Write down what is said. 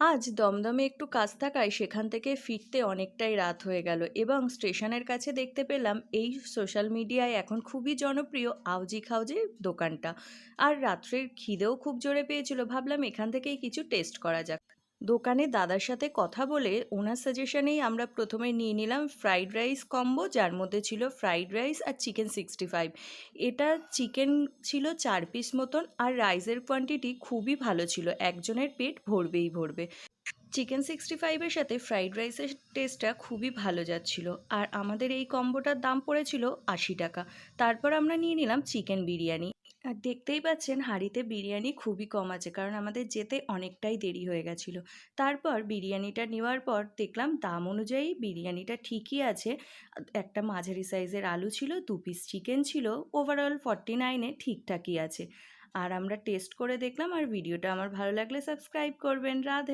আজ দমদমে একটু কাজ থাকায় সেখান থেকে ফিরতে অনেকটাই রাত হয়ে গেল এবং স্টেশনের কাছে দেখতে পেলাম এই সোশ্যাল মিডিয়ায় এখন খুবই জনপ্রিয় আউজি খাউজি দোকানটা। আর রাত্রের খিদেও খুব জোরে পেয়েছিল, ভাবলাম এখান থেকেই কিছু টেস্ট করা যাক। দোকানে দাদার সাথে কথা বলে ওনার সাজেশনেই আমরা প্রথমে নিয়ে নিলাম ফ্রাইড রাইস কম্বো, যার মধ্যে ছিল ফ্রাইড রাইস আর চিকেন 65। এটা চিকেন ছিল 4 পিস মতন, আর রাইসের কোয়ান্টিটি খুবই ভালো ছিল, একজনের পেট ভরবেই ভরবে। চিকেন 65-এর সাথে ফ্রাইড রাইসের টেস্টটা খুবই ভালো যাচ্ছিল। আর আমাদের এই কম্বোটার দাম পড়েছিল 80 টাকা। তারপর আমরা নিয়ে নিলাম চিকেন বিরিয়ানি। আর দেখতেই পাচ্ছেন হাঁড়িতে বিরিয়ানি খুবই কম আছে, কারণ আমাদের যেতে অনেকটাই দেরি হয়ে গেছিলো। তারপর বিরিয়ানিটা নেওয়ার পর দেখলাম দাম অনুযায়ী বিরিয়ানিটা ঠিকই আছে। একটা মাঝারি সাইজের আলু ছিল, 2 পিস চিকেন ছিল, ওভারঅল 49-এ ঠিকঠাকই আছে। আর আমরা টেস্ট করে দেখলাম। আর ভিডিওটা আমার ভালো লাগলে সাবস্ক্রাইব করবেন। রাধে।